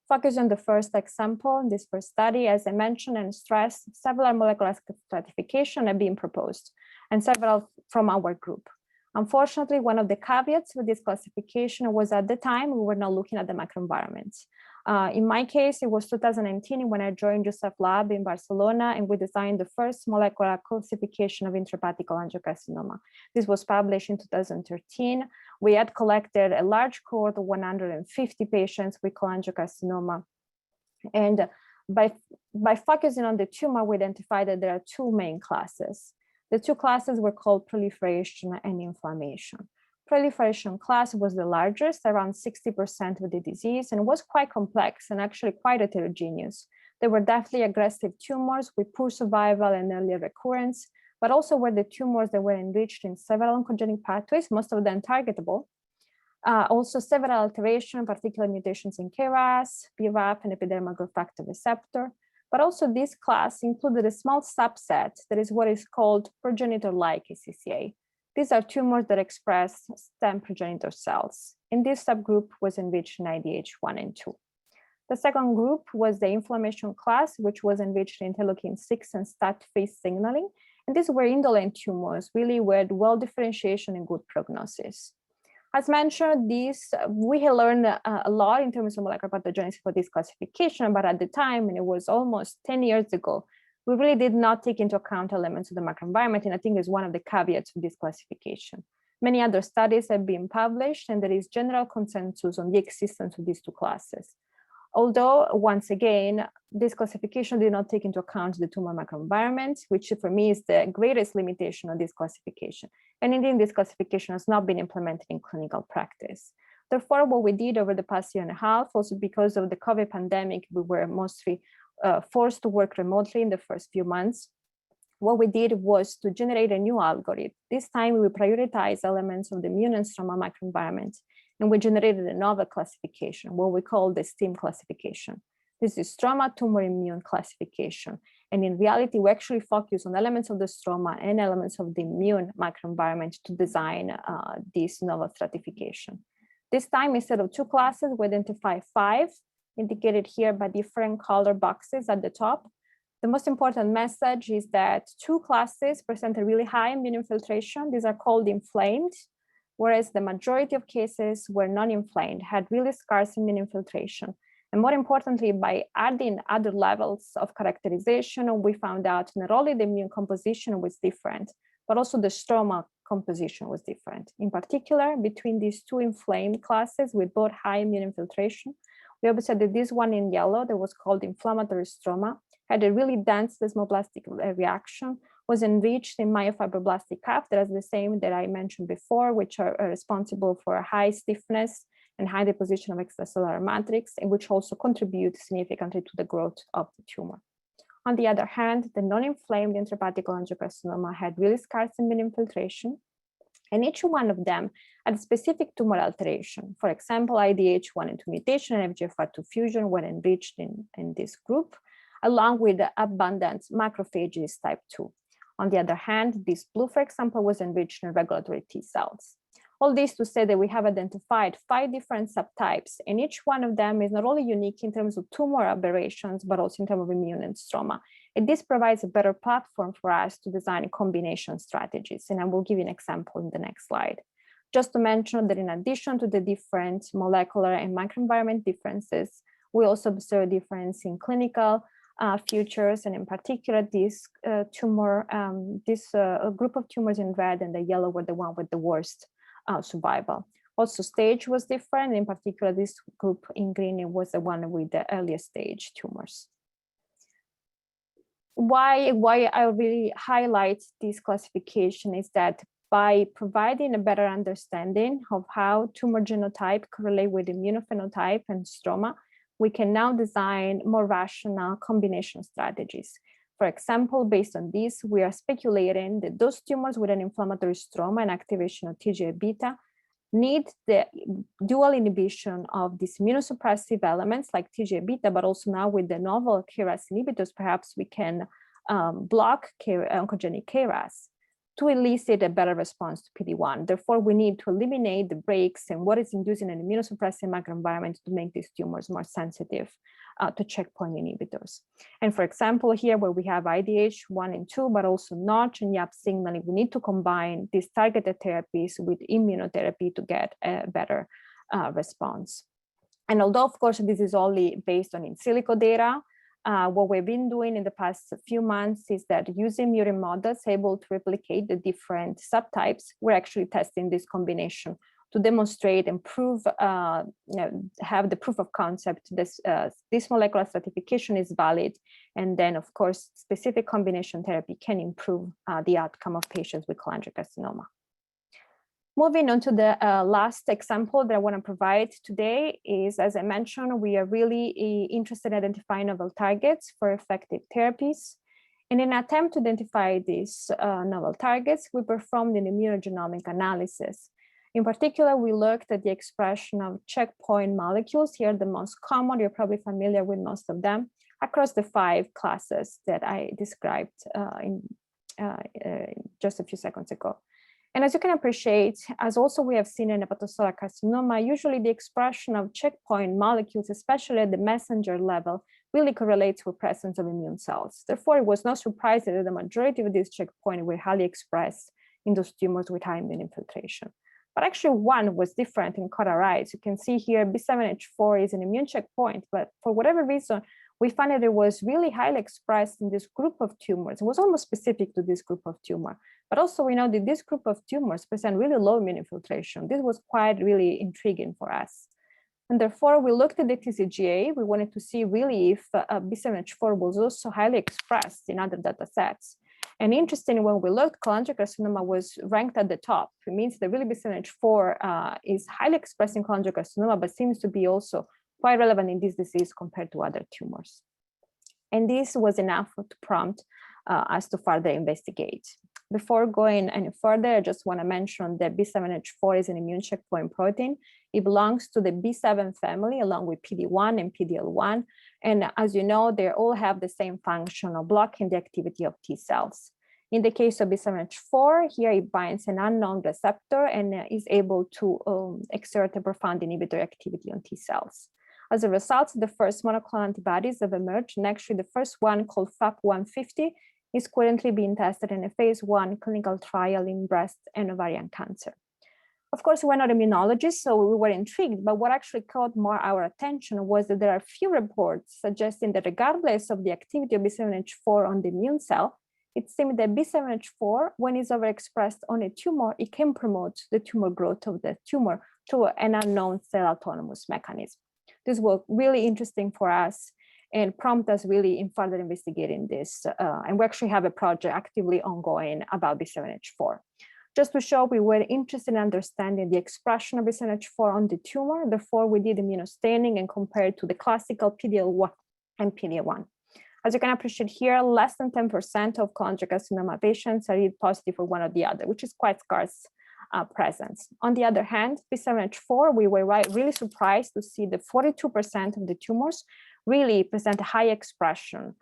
Focus on the first example in this first study, as I mentioned and stressed, several molecular stratification have been proposed, and several from our group. Unfortunately, one of the caveats with this classification was at the time we were not looking at the microenvironment. In my case, it was 2019 when I joined Joseph Lab in Barcelona, and we designed the first molecular classification of intrahepatic cholangiocarcinoma. This was published in 2013. We had collected a large cohort of 150 patients with cholangiocarcinoma. And by focusing on the tumor, we identified that there are two main classes. The two classes were called proliferation and inflammation. Proliferation class was the largest, around 60% of the disease, and was quite complex and actually quite heterogeneous. There were definitely aggressive tumors with poor survival and early recurrence, but also were the tumors that were enriched in several oncogenic pathways, most of them targetable. Also several alterations, particular mutations in KRAS, BRAF, and epidermal growth factor receptor. But also this class included a small subset that is what is called progenitor-like CCA. These are tumors that express stem progenitor cells. And this subgroup was enriched in IDH1 and 2. The second group was the inflammation class, which was enriched in interleukin-6 and STAT3 signaling. And these were indolent tumors, really with well differentiation and good prognosis. As mentioned, we had learned a lot in terms of molecular pathogenesis for this classification, but at the time, and it was almost 10 years ago, we really did not take into account elements of the microenvironment, and I think is one of the caveats of this classification. Many other studies have been published, and there is general consensus on the existence of these two classes. Although, once again, this classification did not take into account the tumor microenvironment, which for me is the greatest limitation of this classification. And indeed, this classification has not been implemented in clinical practice. Therefore, what we did over the past year and a half, also because of the COVID pandemic, we were mostly forced to work remotely in the first few months. What we did was to generate a new algorithm. This time, we prioritized elements of the immune and stroma microenvironment, and we generated a novel classification, what we call the STIM classification. This is stroma tumor immune classification. And in reality, we actually focus on elements of the stroma and elements of the immune microenvironment to design this novel stratification. This time, instead of two classes, we identify 5, indicated here by different color boxes at the top. The most important message is that 2 classes present a really high immune infiltration. These are called inflamed, whereas the majority of cases were non-inflamed, had really scarce immune infiltration. And more importantly, by adding other levels of characterization, we found out not only the immune composition was different, but also the stroma composition was different. In particular, between these 2 inflamed classes with both high immune infiltration, we observed that this one in yellow, that was called inflammatory stroma, had a really dense desmoplastic reaction, was enriched in myofibroblastic calf, that is the same that I mentioned before, which are responsible for high stiffness and high deposition of extracellular matrix, and which also contribute significantly to the growth of the tumor. On the other hand, the non-inflamed intrahepatic cholangiocarcinoma had really scarce immune infiltration, and each one of them had a specific tumor alteration. For example, IDH1 and 2 mutation and FGFR2 fusion were enriched in this group, along with the abundant macrophages type 2. On the other hand, this blue, for example, was enriched in regulatory T cells. All this to say that we have identified 5 different subtypes, and each one of them is not only unique in terms of tumor aberrations, but also in terms of immune and stroma. And this provides a better platform for us to design combination strategies. And I will give you an example in the next slide. Just to mention that in addition to the different molecular and microenvironment differences, we also observe difference in clinical features, and in particular, this group of tumors in red and the yellow were the one with the worst survival. Also, stage was different. In particular, this group in green was the one with the earliest stage tumors. Why I really highlight this classification is that by providing a better understanding of how tumor genotype correlate with immunophenotype and stroma, we can now design more rational combination strategies. For example, based on this, we are speculating that those tumors with an inflammatory stroma and activation of TGF-beta need the dual inhibition of these immunosuppressive elements like TGF-beta, but also now with the novel KRAS inhibitors, perhaps we can block oncogenic KRAS. to elicit a better response to PD-1. Therefore, we need to eliminate the breaks and what is inducing an immunosuppressive microenvironment to make these tumors more sensitive to checkpoint inhibitors. And for example, here where we have IDH1 and 2, but also Notch and YAP signaling, we need to combine these targeted therapies with immunotherapy to get a better response. And although, of course, this is only based on in silico data, what we've been doing in the past few months is that using murine models able to replicate the different subtypes, we're actually testing this combination to demonstrate and prove, have the proof of concept this molecular stratification is valid. And then, of course, specific combination therapy can improve the outcome of patients with cholangiocarcinoma. Moving on to the last example that I want to provide today is, as I mentioned, we are really interested in identifying novel targets for effective therapies. In an attempt to identify these novel targets, we performed an immunogenomic analysis. In particular, we looked at the expression of checkpoint molecules. Here, the most common, you're probably familiar with most of them, across the 5 classes that I described just a few seconds ago. And as you can appreciate, as also we have seen in hepatocellular carcinoma, usually the expression of checkpoint molecules, especially at the messenger level, really correlates with presence of immune cells. Therefore, it was not surprising that the majority of these checkpoints were highly expressed in those tumors with high immune infiltration. But actually one was different in cauda eyes. You can see here B7H4 is an immune checkpoint, but for whatever reason, we found that it was really highly expressed in this group of tumors. It was almost specific to this group of tumor. But also we know that this group of tumors present really low immune infiltration. This was quite really intriguing for us. And therefore we looked at the TCGA. We wanted to see really if B7H4 was also highly expressed in other data sets. And interestingly, when we looked, cholangiocarcinoma was ranked at the top. It means that really B7H4 is highly expressed in cholangiocarcinoma, but seems to be also quite relevant in this disease compared to other tumors. And this was enough to prompt us to further investigate. Before going any further, I just want to mention that B7H4 is an immune checkpoint protein. It belongs to the B7 family along with PD-1 and PD-L1. And as you know, they all have the same function of blocking the activity of T cells. In the case of B7H4, here it binds an unknown receptor and is able to exert a profound inhibitory activity on T cells. As a result, the first monoclonal antibodies have emerged, and actually the first one, called FAP150, is currently being tested in a phase 1 clinical trial in breast and ovarian cancer. Of course, we're not immunologists, so we were intrigued, but what actually caught more our attention was that there are few reports suggesting that regardless of the activity of B7H4 on the immune cell, it seems that B7H4, when it's overexpressed on a tumor, it can promote the tumor growth of the tumor through an unknown cell autonomous mechanism. This was really interesting for us and prompt us really in further investigating this. And we actually have a project actively ongoing about B7H4. Just to show we were interested in understanding the expression of B7H4 on the tumor, therefore we did immunostaining and compared to the classical PD-L1 and PD-1. As you can appreciate here, less than 10% of cholangiocarcinoma patients are positive for one or the other, which is quite scarce presence. On the other hand, B7H4, we were really surprised to see that 42% of the tumors really present a high expression,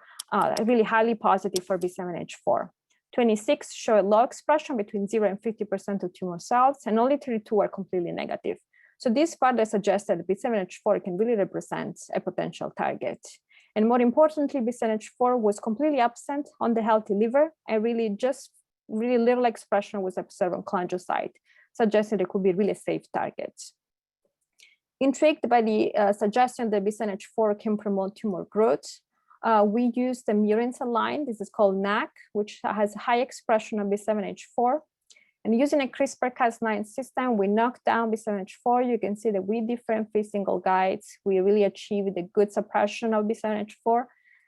really highly positive for B7H4. 26 show a low expression between 0 and 50% of tumor cells, and only 32 are completely negative. So this further suggests that B7H4 can really represent a potential target. And more importantly, B7H4 was completely absent on the healthy liver, and really little expression was observed on cholangiocyte, suggesting it could be really safe targets. Intrigued by the suggestion that B7H4 can promote tumor growth, we used a murine cell line. This is called NAC, which has high expression of B7H4. And using a CRISPR-Cas9 system, we knocked down B7H4. You can see that with different free single guides, we really achieved a good suppression of B7H4.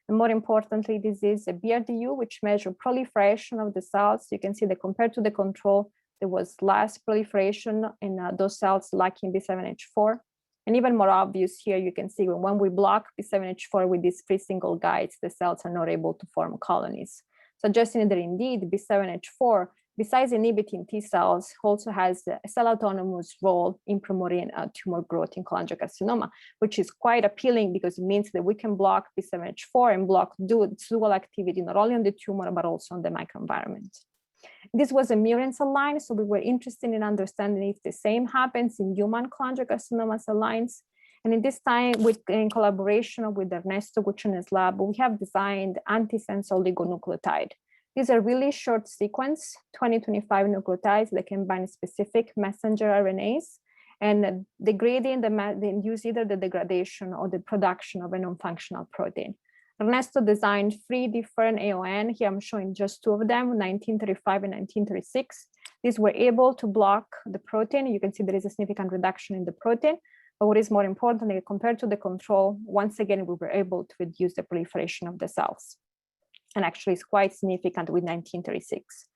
And more importantly, this is a BRDU, which measures proliferation of the cells. You can see that compared to the control, there was less proliferation in those cells lacking B7H4. And even more obvious here, you can see when we block B7H4 with these free single guides, the cells are not able to form colonies, suggesting that indeed B7H4, besides inhibiting T cells, also has a cell autonomous role in promoting tumor growth in cholangiocarcinoma, which is quite appealing because it means that we can block B7H4 and block dual activity, not only on the tumor, but also on the microenvironment. This was a murine cell line, so we were interested in understanding if the same happens in human cholangiocarcinoma cell lines. And in this time, in collaboration with Ernesto Guccione's lab, we have designed antisense oligonucleotide. These are really short sequence, 20-25 nucleotides that can bind specific messenger RNAs and degrading they use either the degradation or the production of a non-functional protein. Ernesto designed 3 different AON. Here I'm showing just 2 of them, 1935 and 1936. These were able to block the protein. You can see there is a significant reduction in the protein. But what is more important, compared to the control, once again, we were able to reduce the proliferation of the cells. And actually it's quite significant with 1936.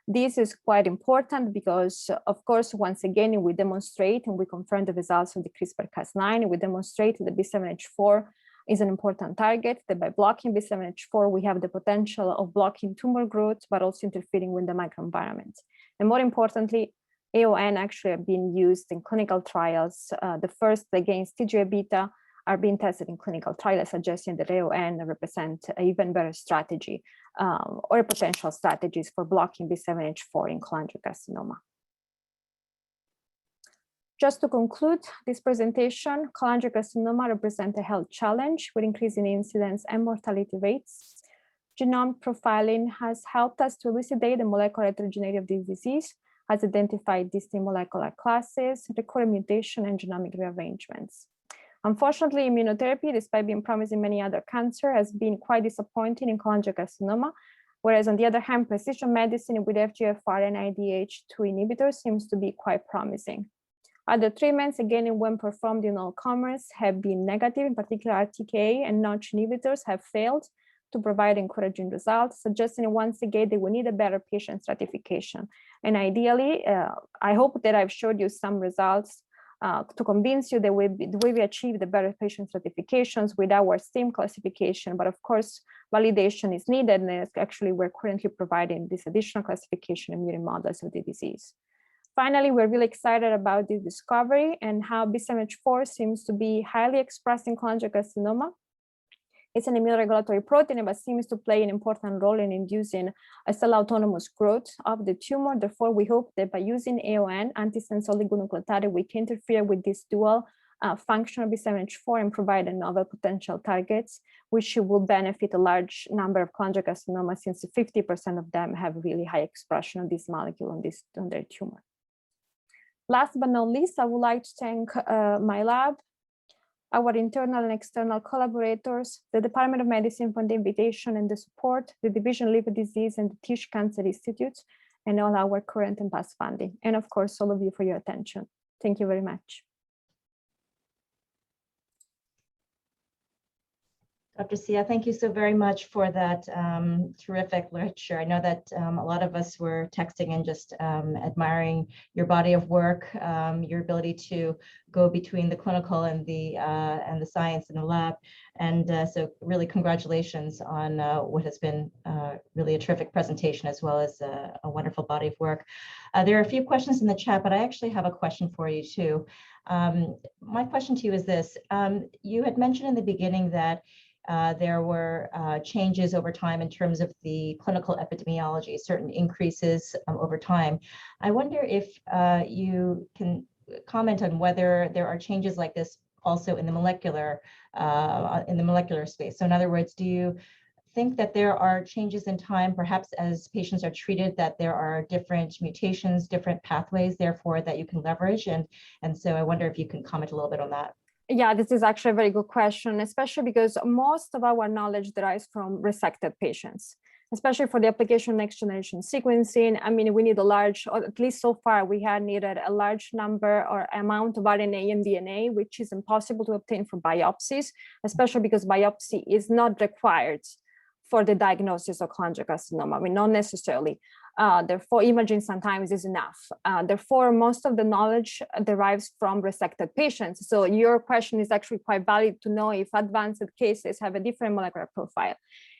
This is quite important because, of course, once again, we demonstrate and we confirm the results of the CRISPR-Cas9. We demonstrate that B7-H4 is an important target, that by blocking B7-H4, we have the potential of blocking tumor growth, but also interfering with the microenvironment. And more importantly, AON actually have been used in clinical trials. The first against TGF-beta are being tested in clinical trials, suggesting that AON represent an even better strategy or potential strategies for blocking B7-H4 in cholangiocarcinoma. Just to conclude this presentation, cholangiocarcinoma represents a health challenge with increasing incidence and mortality rates. Genome profiling has helped us to elucidate the molecular heterogeneity of this disease, has identified distinct molecular classes, recurrent mutation, and genomic rearrangements. Unfortunately, immunotherapy, despite being promised in many other cancers, has been quite disappointing in cholangiocarcinoma, whereas on the other hand, precision medicine with FGFR and IDH2 inhibitors seems to be quite promising. Other treatments, again, when performed in all comers, have been negative. In particular, RTK and Notch inhibitors have failed to provide encouraging results, suggesting once again that we need a better patient stratification. And ideally, I hope that I've showed you some results to convince you that the way we achieve the better patient stratifications with our STIM classification, but of course, validation is needed, and actually we're currently providing this additional classification in murine models of the disease. Finally, we're really excited about this discovery and how B7-H4 seems to be highly expressed in cholangiocarcinoma. It's an immunoregulatory protein, but seems to play an important role in inducing a cell autonomous growth of the tumor. Therefore, we hope that by using AON, antisense oligonucleotide, we can interfere with this dual function of B7-H4 and provide novel potential targets, which will benefit a large number of cholangiocarcinomas, since 50% of them have really high expression of this molecule on their tumor. Last but not least, I would like to thank my lab, our internal and external collaborators, the Department of Medicine for the invitation and the support, the Division of Liver Disease and the Tisch Cancer Institute, and all our current and past funding. And of course, all of you for your attention. Thank you very much. Dr. Sia, thank you so very much for that terrific literature. I know that a lot of us were texting and just admiring your body of work, your ability to go between the clinical and the science in the lab. And so really congratulations on what has been really a terrific presentation, as well as a wonderful body of work. There are a few questions in the chat, but I actually have a question for you too. My question to you is this. You had mentioned in the beginning that there were changes over time in terms of the clinical epidemiology, certain increases over time. I wonder if you can comment on whether there are changes like this also in the molecular space. So in other words, do you think that there are changes in time, perhaps as patients are treated, that there are different mutations, different pathways, therefore, that you can leverage? And so I wonder if you can comment a little bit on that. Yeah, this is actually a very good question, especially because most of our knowledge derives from resected patients, especially for the application of next-generation sequencing. I mean, we need a large, or at least so far, we had needed a large number or amount of RNA and DNA, which is impossible to obtain from biopsies, especially because biopsy is not required for the diagnosis of cholangiocarcinoma. I mean, not necessarily. Therefore, imaging sometimes is enough. Therefore, most of the knowledge derives from resected patients. So your question is actually quite valid to know if advanced cases have a different molecular profile.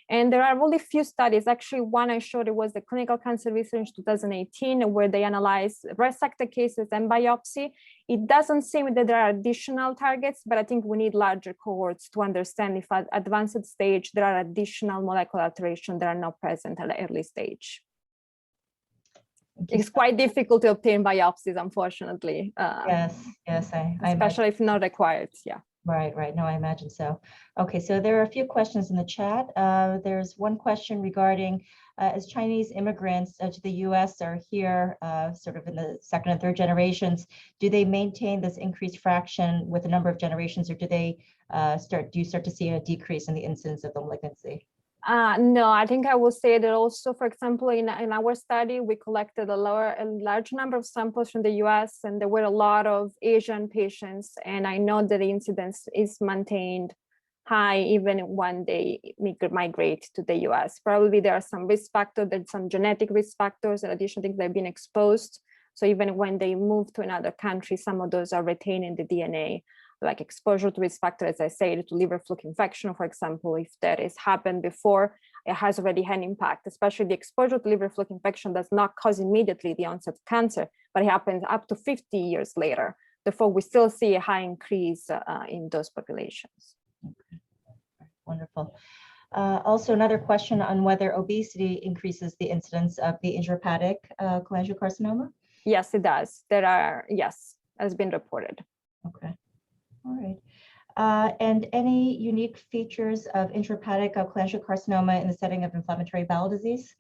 And there are only few studies. Actually, one I showed, it was the Clinical Cancer Research 2018, where they analyzed resected cases and biopsy. It doesn't seem that there are additional targets, but I think we need larger cohorts to understand if at advanced stage, there are additional molecular alterations that are not present at the early stage. It's quite difficult to obtain biopsies, unfortunately. Yes, I especially if not required. Yeah. Right. No, I imagine so. Okay, so there are a few questions in the chat. There's one question regarding as Chinese immigrants to the US are here sort of in the second and third generations, do they maintain this increased fraction with the number of generations, or do they do you start to see a decrease in the incidence of the malignancy? No, I think I will say that also, for example, in our study, we collected a large number of samples from the US, and there were a lot of Asian patients. And I know that the incidence is maintained high even when they migrate to the US. Probably there are some risk factors, there's some genetic risk factors, in addition to things they've been exposed. So even when they move to another country, some of those are retained in the DNA, like exposure to risk factor, as I said, to liver fluke infection, for example, if that has happened before, it has already had an impact, especially the exposure to liver fluke infection does not cause immediately the onset of cancer, but it happens up to 50 years later. Therefore, we still see a high increase in those populations. Okay. Wonderful. Also, another question on whether obesity increases the incidence of the intrahepatic cholangiocarcinoma? Yes, it does. Yes, has been reported. Okay. All right. And any unique features of intrahepatic cholangiocarcinoma in the setting of inflammatory bowel disease?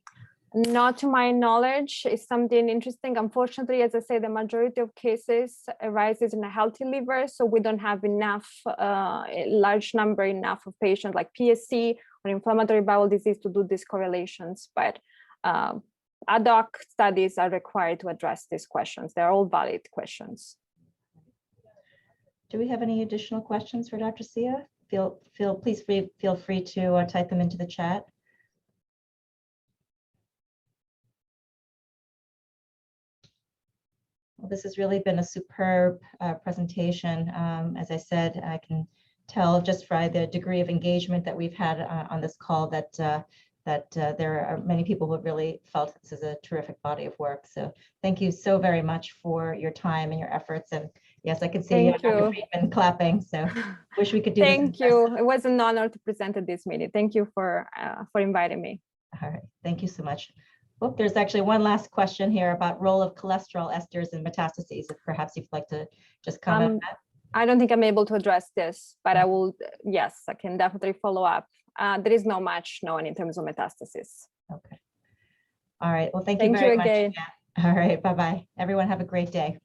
Not to my knowledge. It's something interesting. Unfortunately, as I say, the majority of cases arises in a healthy liver, so we don't have enough, a large number enough of patients like PSC or inflammatory bowel disease to do these correlations. But ad hoc studies are required to address these questions. They're all valid questions. Do we have any additional questions for Dr. Sia? Please feel free to type them into the chat. Well, this has really been a superb presentation. As I said, I can tell just by the degree of engagement that we've had on this call that there are many people who have really felt this is a terrific body of work. So thank you so very much for your time and your efforts. And yes, I can see Dr. Friedman clapping. So wish we could do this. Thank you. It was an honor to present at this meeting. Thank you for inviting me. All right. Thank you so much. Well, there's actually one last question here about role of cholesterol esters in metastases. If perhaps you'd like to just comment on that. I don't think I'm able to address this, but I will. Yes, I can definitely follow up. There is not much known in terms of metastasis. Okay. All right. Well, thank you very much. Again. Yeah. All right. Bye-bye. Everyone have a great day.